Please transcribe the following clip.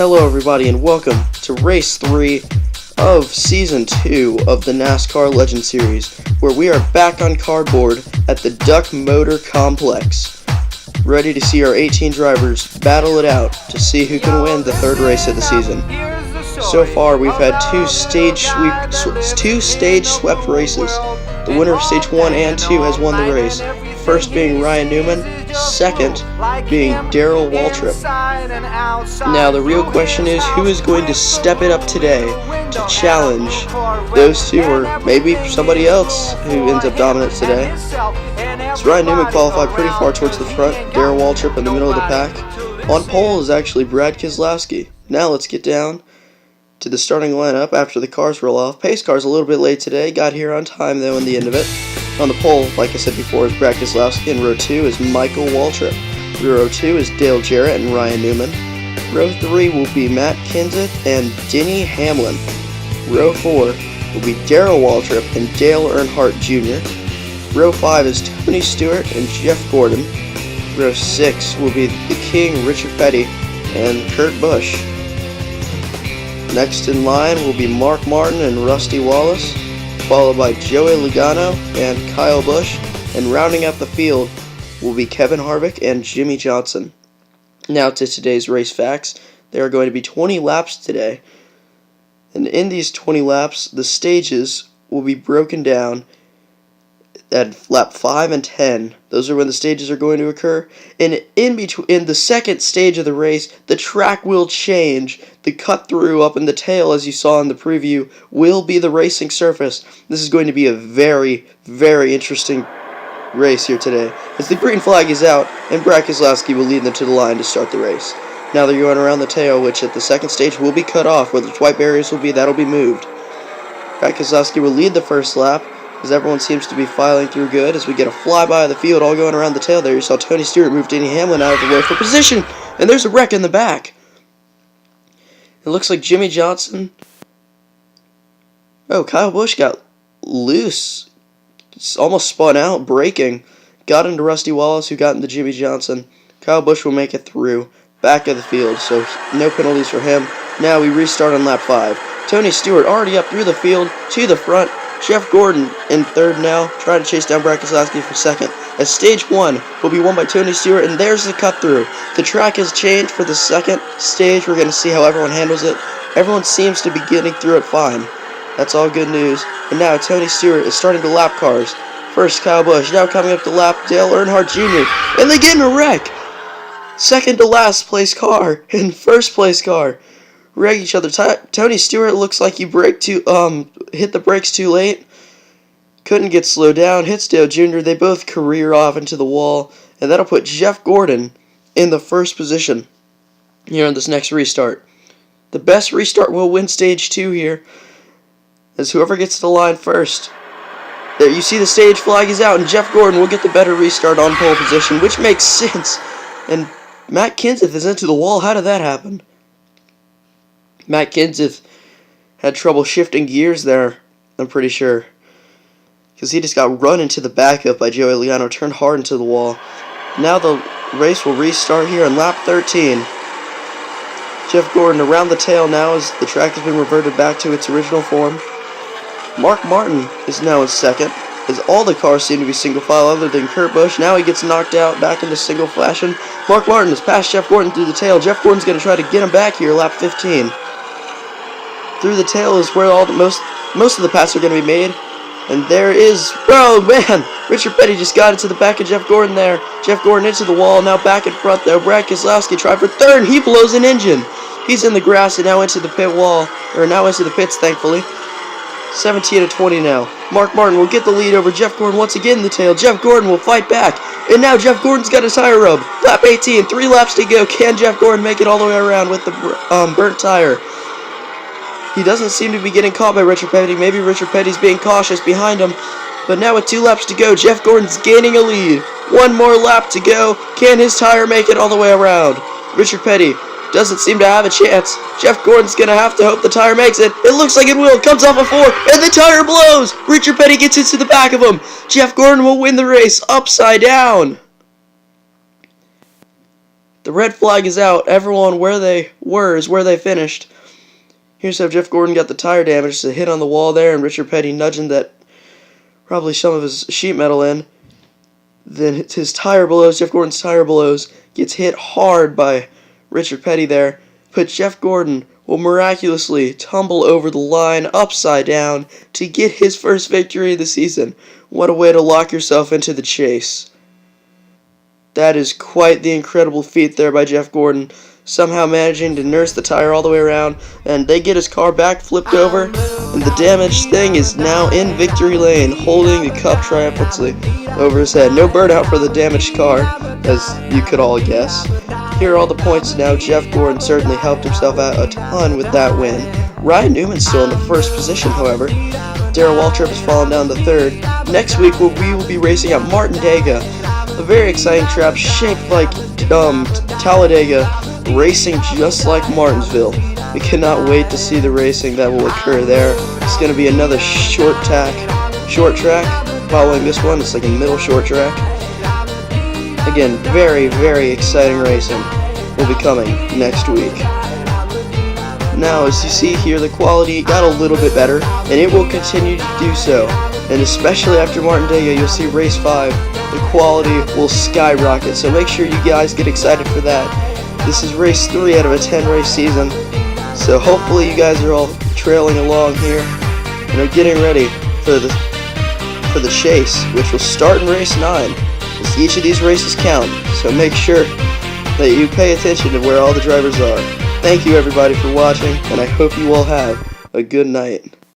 Hello everybody and welcome to Race 3 of Season 2 of the NASCAR Legend Series, where we are back on cardboard at the Duck Motor Complex, ready to see our 18 drivers battle it out to see who can win the third race of the season. So far we've had two stage swept races. The winner of Stage 1 and 2 has won the race, first being Ryan Newman, second being Darrell Waltrip. Now the real question is, who is going to step it up today to challenge those two, or maybe somebody else who ends up dominant today? So Ryan Newman qualified pretty far towards the front, Darrell Waltrip in the middle of the pack. On pole is actually Brad Keselowski. Now let's get down to the starting lineup after the cars roll off. Pace car's a little bit late today, got here on time though in the end of it. On the pole, like I said before, is Brad Keselowski. In row 2 is Michael Waltrip. Row 2 is Dale Jarrett and Ryan Newman. Row 3 will be Matt Kenseth and Denny Hamlin. Row 4 will be Darrell Waltrip and Dale Earnhardt Jr. Row 5 is Tony Stewart and Jeff Gordon. Row 6 will be the King, Richard Petty, and Kurt Busch. Next in line will be Mark Martin and Rusty Wallace, followed by Joey Logano and Kyle Busch, and rounding out the field will be Kevin Harvick and Jimmie Johnson. Now to today's race facts. There are going to be 20 laps today, and in these 20 laps, the stages will be broken down at lap 5 and 10. Those are when the stages are going to occur. And in the second stage of the race, the track will change. The cut through up in the tail, as you saw in the preview, will be the racing surface. This is going to be a very, very interesting race here today, as the green flag is out and Brad Keselowski will lead them to the line to start the race. Now they're going around the tail, which at the second stage will be cut off. Where the white barriers will be, that'll be moved. Brad Keselowski will lead the first lap, as everyone seems to be filing through good, as we get a flyby of the field all going around the tail there. You saw Tony Stewart move Denny Hamlin out of the way for position, and there's a wreck in the back. It looks like Jimmie Johnson... Oh, Kyle Busch got loose. It's almost spun out, braking. Got into Rusty Wallace, who got into Jimmie Johnson. Kyle Busch will make it through. Back of the field, so no penalties for him. Now we restart on lap 5. Tony Stewart already up through the field, to the front. Jeff Gordon in third now, trying to chase down Brad Keselowski for second. As stage 1 will be won by Tony Stewart, and there's the cut through. The track has changed for the second stage. We're going to see how everyone handles it. Everyone seems to be getting through it fine. That's all good news. And now Tony Stewart is starting to lap cars. First Kyle Busch, now coming up to lap Dale Earnhardt Jr. And they get in a wreck. Second to last place car and first place car wreck each other. Tony Stewart looks like he hit the brakes too late. Couldn't get slowed down. Hits Dale Jr. They both career off into the wall. And that'll put Jeff Gordon in the first position here on this next restart. The best restart will win stage 2 here, as whoever gets to the line first. There you see the stage flag is out, and Jeff Gordon will get the better restart on pole position, which makes sense. And Matt Kenseth is into the wall. How did that happen? Matt Kenseth had trouble shifting gears there, I'm pretty sure, because he just got run into the backup by Joey Logano, turned hard into the wall. Now the race will restart here on lap 13. Jeff Gordon around the tail now as the track has been reverted back to its original form. Mark Martin is now in second, as all the cars seem to be single file other than Kurt Busch. Now he gets knocked out back into single fashion. Mark Martin has passed Jeff Gordon through the tail. Jeff Gordon's going to try to get him back here, lap 15. Through the tail is where most of the passes are going to be made. And there is... Oh, man! Richard Petty just got into the back of Jeff Gordon there. Jeff Gordon into the wall, now back in front though. Brad Keselowski tried for third, and he blows an engine. He's in the grass and now into the pit wall. Or now into the pits, thankfully. 17-20 now. Mark Martin will get the lead over Jeff Gordon once again in the tail. Jeff Gordon will fight back. And now Jeff Gordon's got a tire rub. Lap 18, 3 laps to go. Can Jeff Gordon make it all the way around with the burnt tire? He doesn't seem to be getting caught by Richard Petty. Maybe Richard Petty's being cautious behind him. But now with 2 laps to go, Jeff Gordon's gaining a lead. 1 more lap to go. Can his tire make it all the way around? Richard Petty doesn't seem to have a chance. Jeff Gordon's going to have to hope the tire makes it. It looks like it will. Comes off a 4, and the tire blows. Richard Petty gets into the back of him. Jeff Gordon will win the race upside down. The red flag is out. Everyone where they were is where they finished. Here's how Jeff Gordon got the tire damage. It's a hit on the wall there, and Richard Petty nudging that, probably some of his sheet metal in. Then his tire blows, Jeff Gordon's tire blows, gets hit hard by Richard Petty there. But Jeff Gordon will miraculously tumble over the line upside down to get his first victory of the season. What a way to lock yourself into the chase. That is quite the incredible feat there by Jeff Gordon, somehow managing to nurse the tire all the way around, and they get his car back flipped over, and the damaged thing is now in victory lane, holding the cup triumphantly over his head. No burnout for the damaged car, as you could all guess. Here are all the points now. Jeff Gordon certainly helped himself out a ton with that win. Ryan Newman's still in the first position, however. Darrell Waltrip has fallen down to third. Next week we will be racing at Martindega, a very exciting track shaped like Talladega, racing just like Martinsville. We cannot wait to see the racing that will occur there. It's going to be another short track following this one. It's like a middle short track. Again, very, very exciting racing will be coming next week. Now, as you see here, the quality got a little bit better, and it will continue to do so. And especially after Martindega, you'll see race 5, the quality will skyrocket. So make sure you guys get excited for that. This is race 3 out of a 10-race season. So hopefully you guys are all trailing along here and are getting ready for the chase, which will start in race 9. Each of these races count, so make sure that you pay attention to where all the drivers are. Thank you everybody for watching, and I hope you all have a good night.